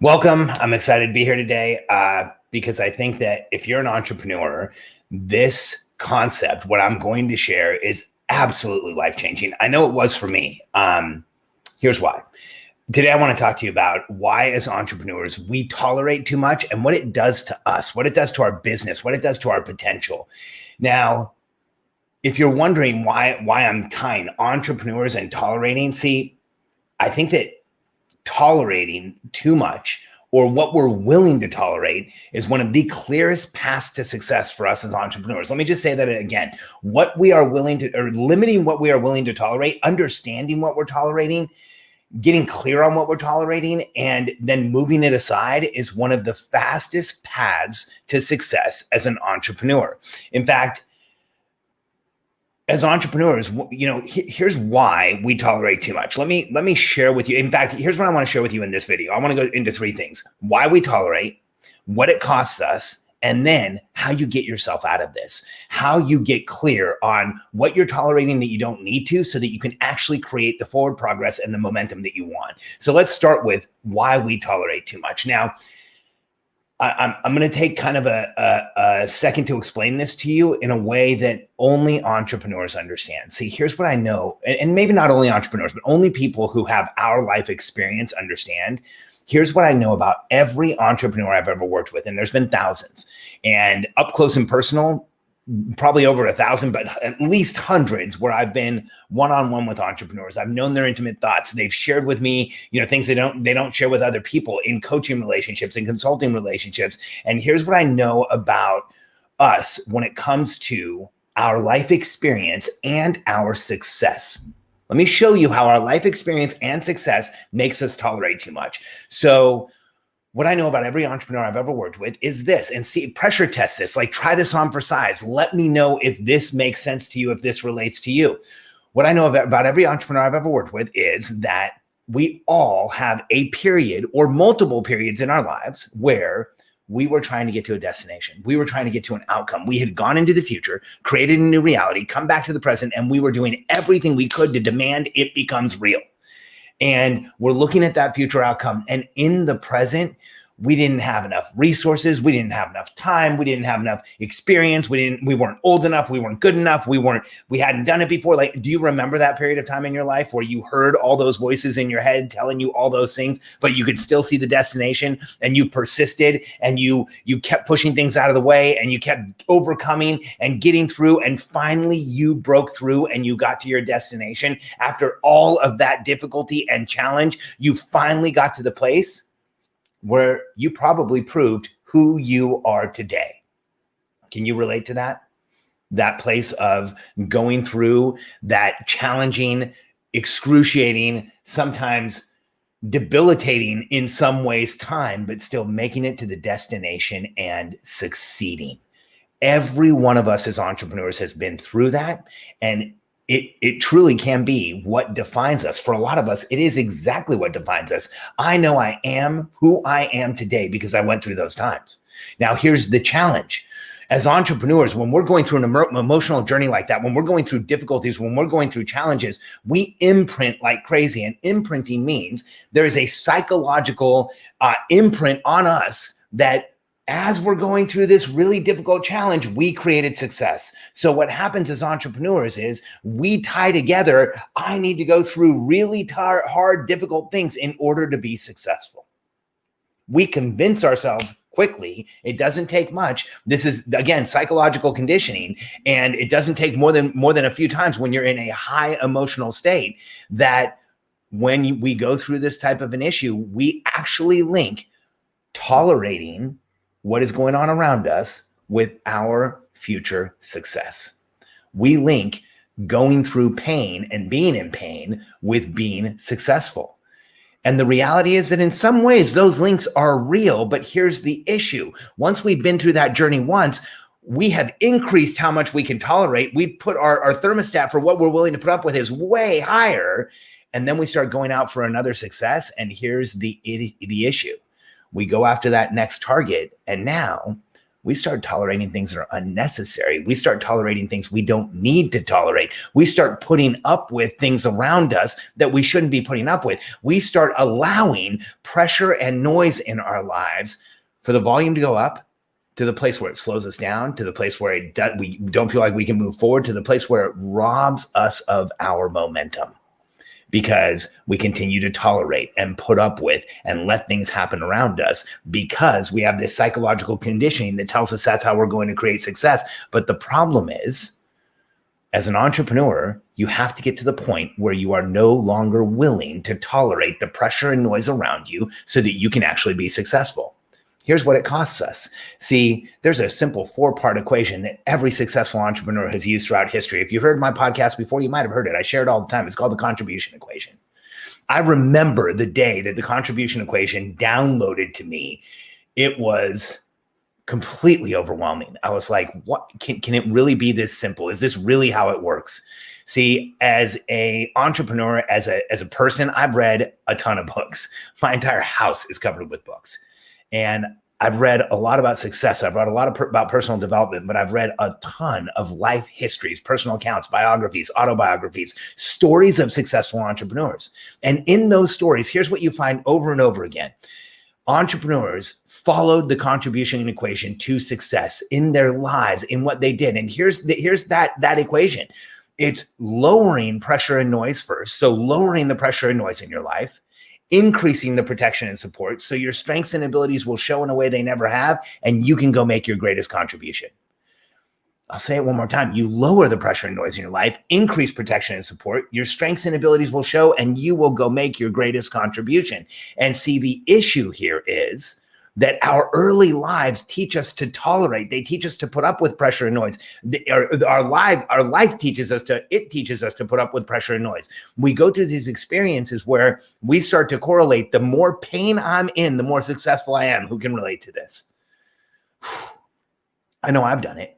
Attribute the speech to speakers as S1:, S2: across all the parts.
S1: Welcome. I'm excited to be here today because I think that if you're an entrepreneur, this concept, what I'm going to share, is absolutely life-changing. I know it was for me. Here's why. Today, I want to talk to you about why, as entrepreneurs, we tolerate too much and what it does to us, what it does to our business, what it does to our potential. Now, if you're wondering why I'm tying entrepreneurs and tolerating, see, I think that tolerating too much, or what we're willing to tolerate, is one of the clearest paths to success for us as entrepreneurs. Let me just say that again. What we are willing to, or limiting what we are willing to tolerate, understanding what we're tolerating, getting clear on what we're tolerating, and then moving it aside is one of the fastest paths to success as an entrepreneur. In fact, as entrepreneurs, here's why we tolerate too much. Let me share with you. In fact, here's what I want to share with you in this video. I want to go into three things: why we tolerate, what it costs us, and then how you get yourself out of this, how you get clear on what you're tolerating that you don't need to, so that you can actually create the forward progress and the momentum that you want. So let's start with why we tolerate too much. Now, I'm going to take kind of a second to explain this to you in a way that only entrepreneurs understand. See, here's what I know, and maybe not only entrepreneurs, but only people who have our life experience understand. Here's what I know about every entrepreneur I've ever worked with, and there's been thousands, and up close and personal, probably over 1,000, but at least hundreds, where I've been one-on-one with entrepreneurs. I've known their intimate thoughts. They've shared with me, things they don't share with other people in coaching relationships and consulting relationships. And here's what I know about us when it comes to our life experience and our success. Let me show you how our life experience and success makes us tolerate too much. So what I know about every entrepreneur I've ever worked with is this, and see, pressure test this, like try this on for size. Let me know if this makes sense to you, if this relates to you. What I know about every entrepreneur I've ever worked with is that we all have a period or multiple periods in our lives where we were trying to get to a destination. We were trying to get to an outcome. We had gone into the future, created a new reality, come back to the present, and we were doing everything we could to demand it becomes real. And we're looking at that future outcome. And in the present, we didn't have enough resources. We didn't have enough time. We didn't have enough experience. We weren't old enough. We weren't good enough. We hadn't done it before. Like, do you remember that period of time in your life where you heard all those voices in your head telling you all those things, but you could still see the destination, and you persisted, and you kept pushing things out of the way, and you kept overcoming and getting through, and finally you broke through and you got to your destination? After all of that difficulty and challenge, you finally got to the place where you probably proved who you are today. Can you relate to that? That place of going through that challenging, excruciating, sometimes debilitating in some ways time, but still making it to the destination and succeeding. Every one of us as entrepreneurs has been through that, and it truly can be what defines us. For a lot of us, it is exactly what defines us. I know I am who I am today because I went through those times. Now, here's the challenge. As entrepreneurs, when we're going through an emotional journey like that, when we're going through difficulties, when we're going through challenges, we imprint like crazy. And imprinting means there is a psychological imprint on us that as we're going through this really difficult challenge, we created success. So what happens as entrepreneurs is we tie together, I need to go through really hard, difficult things in order to be successful. We convince ourselves quickly. It doesn't take much. This is, again, psychological conditioning, and it doesn't take more than a few times when you're in a high emotional state that when we go through this type of an issue, we actually link tolerating what is going on around us with our future success. We link going through pain and being in pain with being successful. And the reality is that in some ways those links are real, but here's the issue. Once we've been through that journey once, we have increased how much we can tolerate. We put our thermostat for what we're willing to put up with is way higher. And then we start going out for another success. And here's the issue. We go after that next target, and now we start tolerating things that are unnecessary. We start tolerating things we don't need to tolerate. We start putting up with things around us that we shouldn't be putting up with. We start allowing pressure and noise in our lives for the volume to go up, to the place where it slows us down, to the place where we don't feel like we can move forward, to the place where it robs us of our momentum, because we continue to tolerate and put up with and let things happen around us, because we have this psychological conditioning that tells us that's how we're going to create success. But the problem is, as an entrepreneur, you have to get to the point where you are no longer willing to tolerate the pressure and noise around you so that you can actually be successful. Here's what it costs us. See, there's a simple 4-part equation that every successful entrepreneur has used throughout history. If you've heard my podcast before, you might have heard it. I share it all the time. It's called the contribution equation. I remember the day that the contribution equation downloaded to me. It was completely overwhelming. I was like, what can it really be this simple? Is this really how it works? See, as an entrepreneur, as a person, I've read a ton of books. My entire house is covered with books. And I've read a lot about success. I've read a lot about personal development, but I've read a ton of life histories, personal accounts, biographies, autobiographies, stories of successful entrepreneurs. And in those stories, here's what you find over and over again. Entrepreneurs followed the contribution equation to success in their lives, in what they did. And here's that equation. It's lowering pressure and noise first. So lowering the pressure and noise in your life, increasing the protection and support, so your strengths and abilities will show in a way they never have, and you can go make your greatest contribution. I'll say it one more time. You lower the pressure and noise in your life, increase protection and support, your strengths and abilities will show, and you will go make your greatest contribution. And see, the issue here is that our early lives teach us to tolerate. They teach us to put up with pressure and noise. Our life teaches us to put up with pressure and noise. We go through these experiences where we start to correlate. The more pain I'm in, the more successful I am. Who can relate to this? I know I've done it.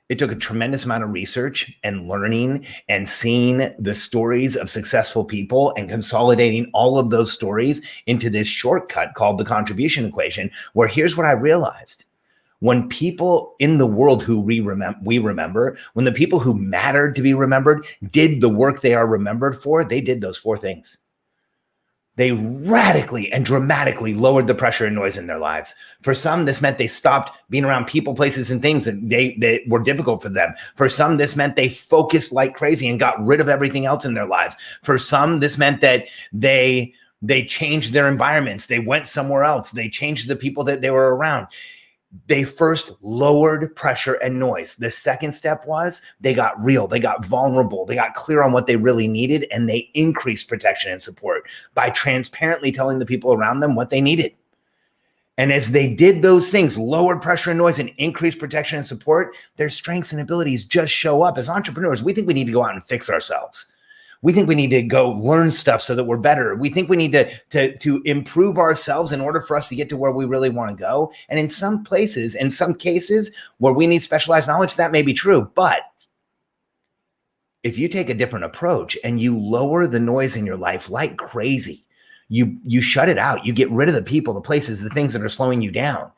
S1: It took a tremendous amount of research and learning and seeing the stories of successful people and consolidating all of those stories into this shortcut called the contribution equation, where here's what I realized. When people in the world who we remember, when the people who mattered to be remembered did the work they are remembered for, they did those 4 things. They radically and dramatically lowered the pressure and noise in their lives. For some, this meant they stopped being around people, places, and things that they were difficult for them. For some, this meant they focused like crazy and got rid of everything else in their lives. For some, this meant that they changed their environments. They went somewhere else. They changed the people that they were around. They first lowered pressure and noise. The second step was they got real, they got vulnerable, they got clear on what they really needed, and they increased protection and support by transparently telling the people around them what they needed. And as they did those things, lowered pressure and noise and increased protection and support, their strengths and abilities just show up. As entrepreneurs, we think we need to go out and fix ourselves. We think we need to go learn stuff so that we're better. We think we need to improve ourselves in order for us to get to where we really want to go. And in some places, in some cases where we need specialized knowledge, that may be true. But if you take a different approach and you lower the noise in your life like crazy, you shut it out, you get rid of the people, the places, the things that are slowing you down,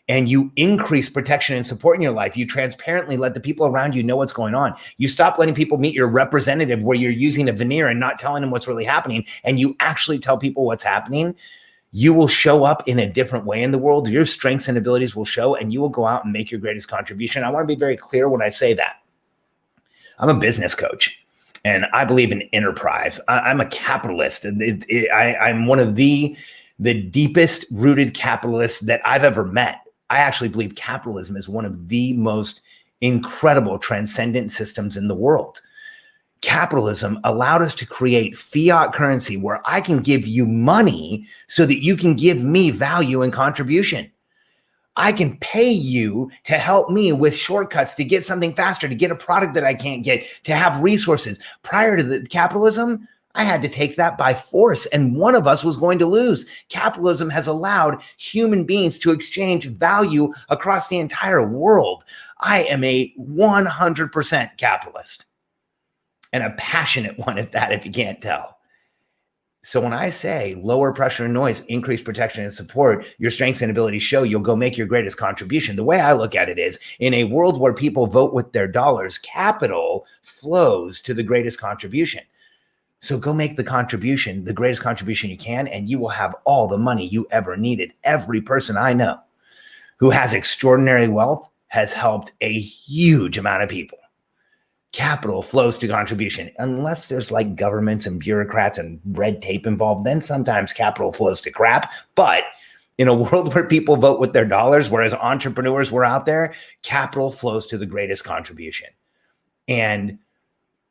S1: and you increase protection and support in your life. You transparently let the people around you know what's going on. You stop letting people meet your representative where you're using a veneer and not telling them what's really happening, and you actually tell people what's happening. You will show up in a different way in the world. Your strengths and abilities will show, and you will go out and make your greatest contribution. I want to be very clear when I say that. I'm a business coach, and I believe in enterprise. I'm a capitalist. I'm one of the deepest rooted capitalists that I've ever met. I actually believe capitalism is one of the most incredible transcendent systems in the world. Capitalism allowed us to create fiat currency where I can give you money so that you can give me value and contribution. I can pay you to help me with shortcuts to get something faster, to get a product that I can't get, to have resources. Prior to the capitalism, I had to take that by force, and one of us was going to lose. Capitalism has allowed human beings to exchange value across the entire world. I am a 100% capitalist, and a passionate one at that, if you can't tell. So when I say lower pressure and noise, increase protection and support, your strengths and abilities show, you'll go make your greatest contribution. The way I look at it is, in a world where people vote with their dollars, capital flows to the greatest contribution. So go make the contribution, the greatest contribution you can, and you will have all the money you ever needed. Every person I know who has extraordinary wealth has helped a huge amount of people. Capital flows to contribution. Unless there's like governments and bureaucrats and red tape involved, then sometimes capital flows to crap. But in a world where people vote with their dollars, whereas entrepreneurs were out there, capital flows to the greatest contribution. And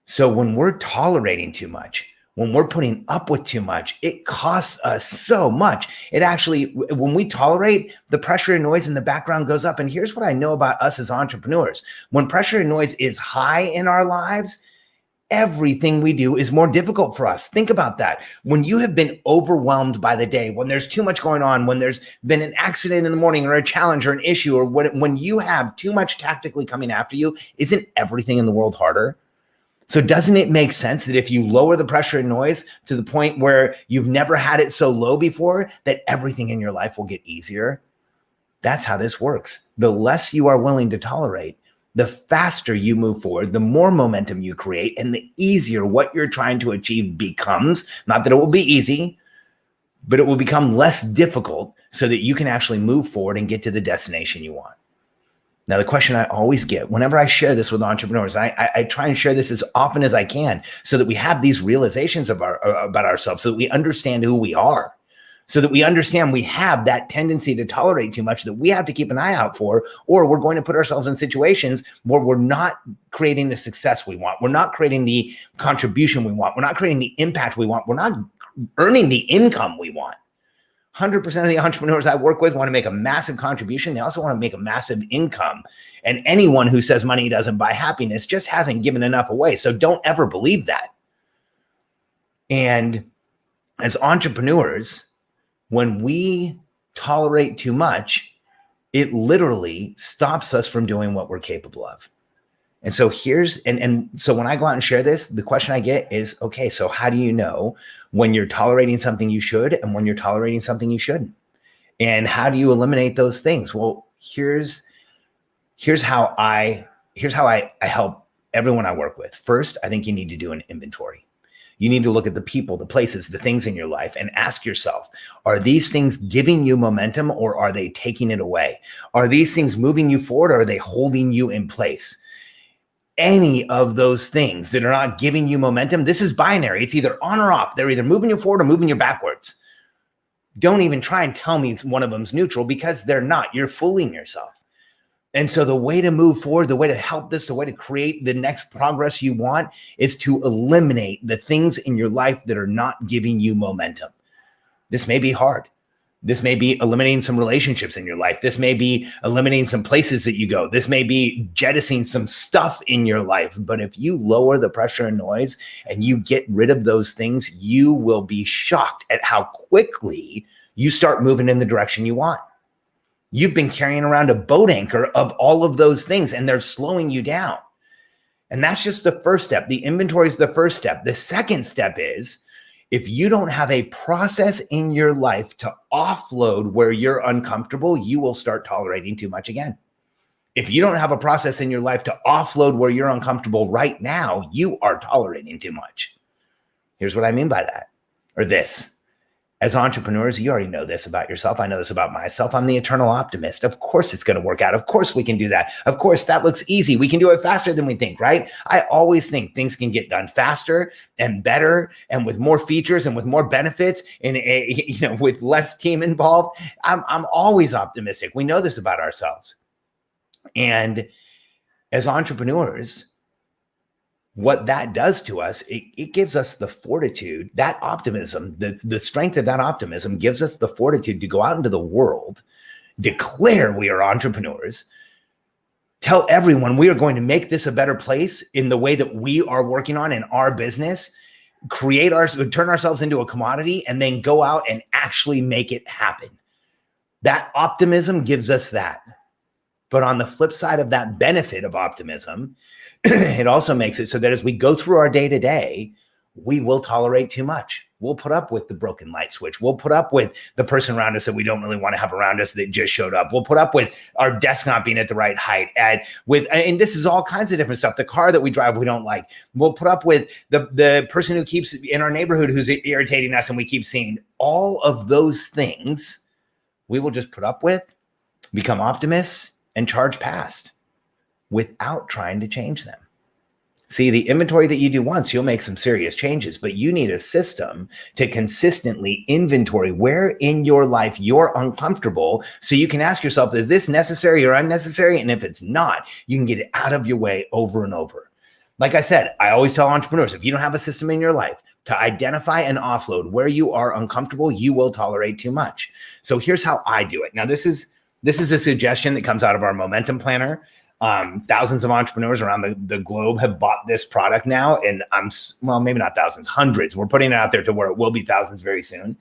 S1: so when we're tolerating too much, when we're putting up with too much, it costs us so much. It actually, when we tolerate, the pressure and noise in the background goes up. And here's what I know about us as entrepreneurs. When pressure and noise is high in our lives, everything we do is more difficult for us. Think about that. When you have been overwhelmed by the day, when there's too much going on, when there's been an accident in the morning or a challenge or an issue, or when you have too much tactically coming after you, isn't everything in the world harder? So doesn't it make sense that if you lower the pressure and noise to the point where you've never had it so low before, that everything in your life will get easier? That's how this works. The less you are willing to tolerate, the faster you move forward, the more momentum you create, and the easier what you're trying to achieve becomes. Not that it will be easy, but it will become less difficult so that you can actually move forward and get to the destination you want. Now, the question I always get whenever I share this with entrepreneurs, I try and share this as often as I can so that we have these realizations about ourselves, so that we understand who we are, so that we understand we have that tendency to tolerate too much that we have to keep an eye out for, or we're going to put ourselves in situations where we're not creating the success we want. We're not creating the contribution we want. We're not creating the impact we want. We're not earning the income we want. 100% of the entrepreneurs I work with want to make a massive contribution. They also want to make a massive income. And anyone who says money doesn't buy happiness just hasn't given enough away. So don't ever believe that. And as entrepreneurs, when we tolerate too much, it literally stops us from doing what we're capable of. And so so when I go out and share this, the question I get is, okay, so how do you know when you're tolerating something you should and when you're tolerating something you shouldn't? And how do you eliminate those things? Well, here's how I help everyone I work with. First, I think you need to do an inventory. You need to look at the people, the places, the things in your life and ask yourself, are these things giving you momentum or are they taking it away? Are these things moving you forward or are they holding you in place? Any of those things that are not giving you momentum, this is binary. It's either on or off. They're either moving you forward or moving you backwards. Don't even try and tell me one of them's neutral, because they're not. You're fooling yourself. And so the way to move forward, the way to help this, the way to create the next progress you want is to eliminate the things in your life that are not giving you momentum. This may be hard. This may be eliminating some relationships in your life. This may be eliminating some places that you go. This may be jettisoning some stuff in your life. But if you lower the pressure and noise and you get rid of those things, you will be shocked at how quickly you start moving in the direction you want. You've been carrying around a boat anchor of all of those things and they're slowing you down. And that's just the first step. The inventory is the first step. The second step is, if you don't have a process in your life to offload where you're uncomfortable, you will start tolerating too much again. If you don't have a process in your life to offload where you're uncomfortable right now, you are tolerating too much. Here's what I mean by that, or this. As entrepreneurs, you already know this about yourself. I know this about myself. I'm the eternal optimist. Of course it's going to work out. Of course we can do that. Of course that looks easy. We can do it faster than we think, right? I always think things can get done faster and better and with more features and with more benefits and with less team involved. I'm always optimistic. We know this about ourselves. And as entrepreneurs, what that does to us, it gives us the fortitude, that optimism, the strength of that optimism gives us the fortitude to go out into the world, declare we are entrepreneurs, tell everyone we are going to make this a better place in the way that we are working on in our business, turn ourselves into a commodity, and then go out and actually make it happen. That optimism gives us that. But on the flip side of that benefit of optimism, it also makes it so that as we go through our day-to-day, we will tolerate too much. We'll put up with the broken light switch. We'll put up with the person around us that we don't really want to have around us that just showed up. We'll put up with our desk not being at the right height. And this is all kinds of different stuff. The car that we drive we don't like. We'll put up with the person who keeps in our neighborhood who's irritating us and we keep seeing. All of those things we will just put up with, become optimists, and charge past without trying to change them. See, the inventory that you do once, you'll make some serious changes, but you need a system to consistently inventory where in your life you're uncomfortable so you can ask yourself, is this necessary or unnecessary? And if it's not, you can get it out of your way over and over. Like I said, I always tell entrepreneurs, if you don't have a system in your life to identify and offload where you are uncomfortable, you will tolerate too much. So here's how I do it. Now, this is a suggestion that comes out of our Momentum Planner. Thousands of entrepreneurs around the globe have bought this product now. And maybe not thousands, hundreds. We're putting it out there to where it will be thousands very soon.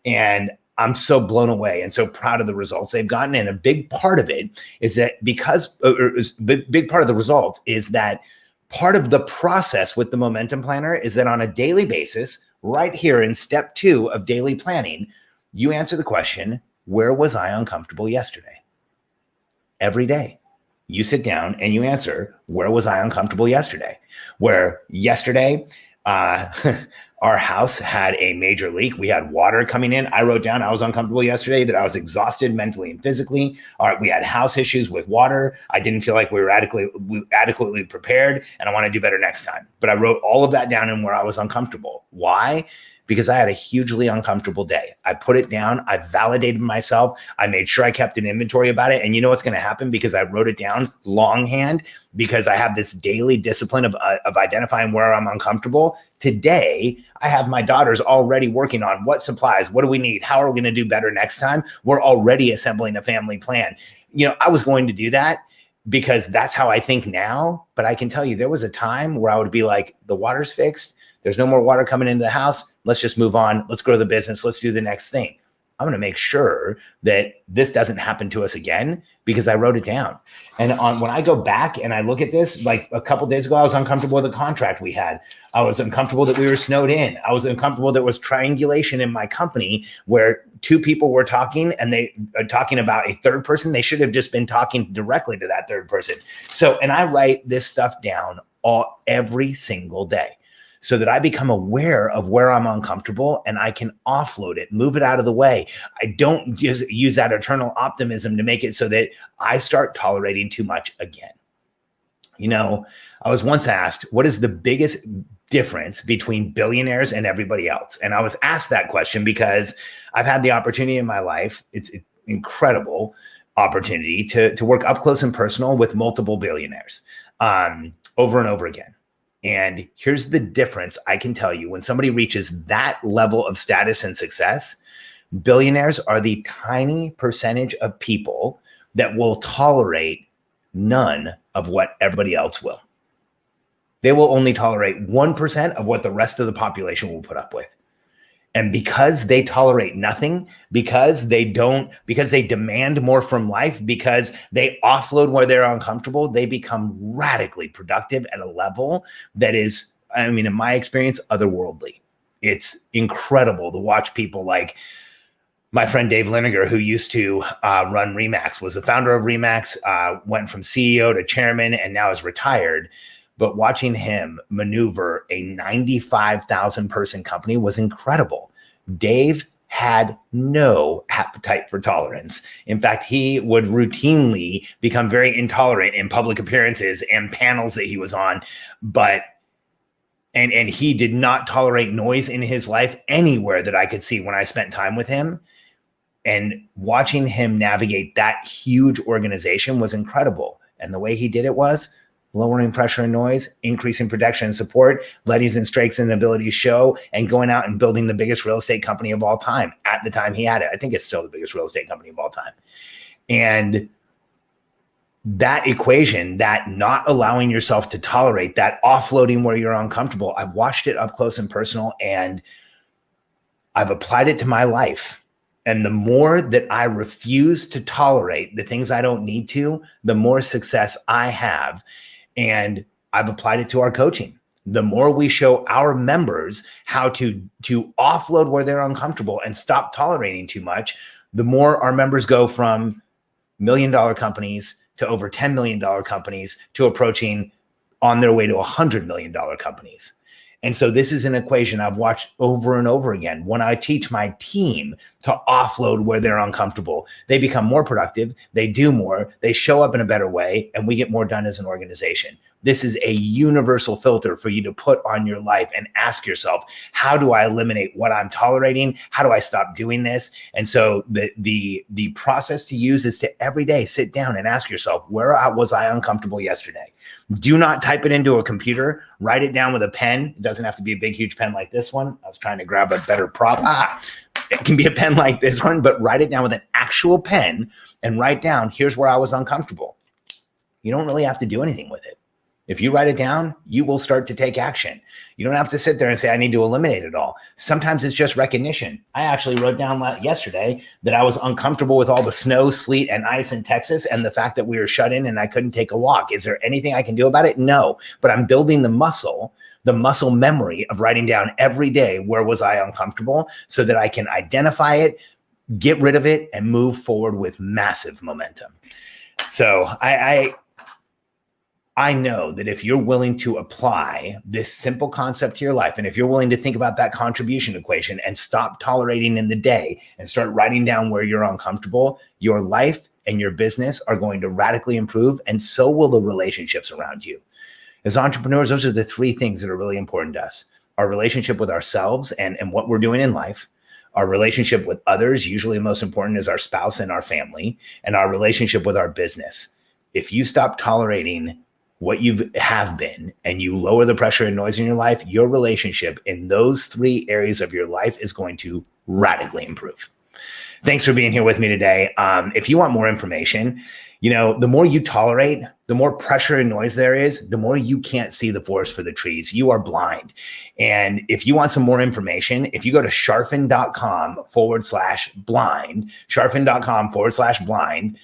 S1: And I'm so blown away and so proud of the results they've gotten. And a big part of it is that big part of the results is that part of the process with the Momentum Planner is that on a daily basis, right here in step 2 of daily planning, you answer the question, where was I uncomfortable yesterday? Every day. You sit down and you answer, where was I uncomfortable yesterday? Where yesterday, our house had a major leak. We had water coming in. I wrote down I was uncomfortable yesterday, that I was exhausted mentally and physically. We had house issues with water. I didn't feel like we were adequately prepared, and I want to do better next time. But I wrote all of that down in where I was uncomfortable. Why? Because I had a hugely uncomfortable day. I put it down. I validated myself. I made sure I kept an inventory about it. And you know what's going to happen? Because I wrote it down longhand, because I have this daily discipline of identifying where I'm uncomfortable. Today, I have my daughters already working on what supplies, what do we need? How are we going to do better next time? We're already assembling a family plan. I was going to do that because that's how I think now. But I can tell you, there was a time where I would be like, the water's fixed. There's no more water coming into the house. Let's just move on. Let's grow the business. Let's do the next thing. I'm going to make sure that this doesn't happen to us again because I wrote it down. And when I go back and I look at this, like a couple of days ago, I was uncomfortable with the contract we had. I was uncomfortable that we were snowed in. I was uncomfortable there was triangulation in my company where 2 people were talking and they are talking about a third person. They should have just been talking directly to that third person. And I write this stuff down every single day, so that I become aware of where I'm uncomfortable and I can offload it, move it out of the way. I don't just use that eternal optimism to make it so that I start tolerating too much again. I was once asked, what is the biggest difference between billionaires and everybody else? And I was asked that question because I've had the opportunity in my life, it's incredible opportunity to work up close and personal with multiple billionaires over and over again. And here's the difference I can tell you. When somebody reaches that level of status and success, billionaires are the tiny percentage of people that will tolerate none of what everybody else will. They will only tolerate 1% of what the rest of the population will put up with. And because they tolerate nothing, because they demand more from life, because they offload where they're uncomfortable, they become radically productive at a level that is, in my experience, otherworldly. It's incredible to watch people like my friend Dave Liniger, who used to run Remax, was the founder of Remax, went from CEO to chairman, and now is retired. But watching him maneuver a 95,000 person company was incredible. Dave had no appetite for tolerance. In fact, he would routinely become very intolerant in public appearances and panels that he was on. And he did not tolerate noise in his life anywhere that I could see when I spent time with him. And watching him navigate that huge organization was incredible. And the way he did it was lowering pressure and noise, increasing protection and support, letting his strengths and abilities show, and going out and building the biggest real estate company of all time. At the time he had it, I think it's still the biggest real estate company of all time. And that equation, that not allowing yourself to tolerate, that offloading where you're uncomfortable, I've watched it up close and personal, and I've applied it to my life. And the more that I refuse to tolerate the things I don't need to, the more success I have. And I've applied it to our coaching. the more we show our members how to offload where they're uncomfortable and stop tolerating too much, the more our members go from $1 million companies to over $10 million companies to approaching on their way to $100 million companies. And so this is an equation I've watched over and over again. When I teach my team to offload where they're uncomfortable, they become more productive, they do more, they show up in a better way, and we get more done as an organization. This is a universal filter for you to put on your life and ask yourself, how do I eliminate what I'm tolerating? How do I stop doing this? And so the process to use is to every day sit down and ask yourself, where was I uncomfortable yesterday? Do not type it into a computer. Write it down with a pen. It doesn't have to be a big, huge pen like this one. I was trying to grab a better prop. It can be a pen like this one, but write it down with an actual pen and write down, here's where I was uncomfortable. You don't really have to do anything with it. If you write it down, you will start to take action. You don't have to sit there and say, I need to eliminate it all. Sometimes it's just recognition. I actually wrote down yesterday that I was uncomfortable with all the snow, sleet, and ice in Texas and the fact that we were shut in and I couldn't take a walk. Is there anything I can do about it? No, but I'm building the muscle memory of writing down every day, where was I uncomfortable, so that I can identify it, get rid of it, and move forward with massive momentum. So I know that if you're willing to apply this simple concept to your life, and if you're willing to think about that contribution equation and stop tolerating in the day and start writing down where you're uncomfortable, your life and your business are going to radically improve, and so will the relationships around you. As entrepreneurs, those are the three things that are really important to us: our relationship with ourselves and what we're doing in life, our relationship with others, usually the most important is our spouse and our family, and our relationship with our business. If you stop tolerating what you have been and you lower the pressure and noise in your life, your relationship in those three areas of your life is going to radically improve. Thanks for being here with me today. If you want more information, the more you tolerate, the more pressure and noise there is, the more you can't see the forest for the trees. You are blind. And if you want some more information, if you go to sharfen.com/blind, sharfen.com/blind,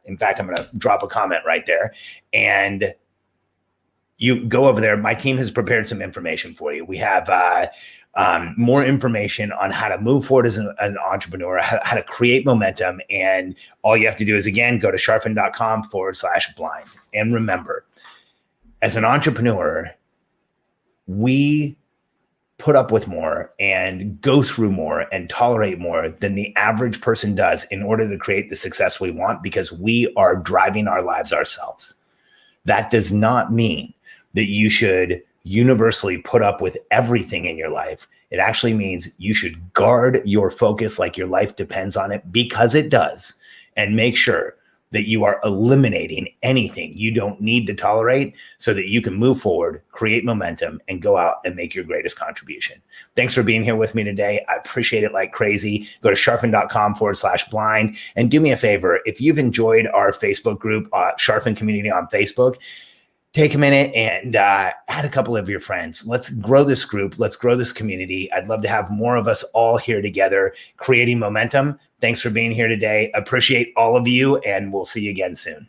S1: in fact, I'm going to drop a comment right there, and you go over there. My team has prepared some information for you. We have more information on how to move forward as an entrepreneur, how to create momentum. And all you have to do is, again, go to sharfen.com/blind. And remember, as an entrepreneur, we put up with more and go through more and tolerate more than the average person does in order to create the success we want, because we are driving our lives ourselves. That does not mean that you should universally put up with everything in your life. It actually means you should guard your focus like your life depends on it, because it does, and make sure that you are eliminating anything you don't need to tolerate so that you can move forward, create momentum, and go out and make your greatest contribution. Thanks for being here with me today. I appreciate it like crazy. Go to sharfen.com/blind, and do me a favor. If you've enjoyed our Facebook group, Sharfen Community on Facebook, take a minute and add a couple of your friends. Let's grow this group. Let's grow this community. I'd love to have more of us all here together, creating momentum. Thanks for being here today. Appreciate all of you, and we'll see you again soon.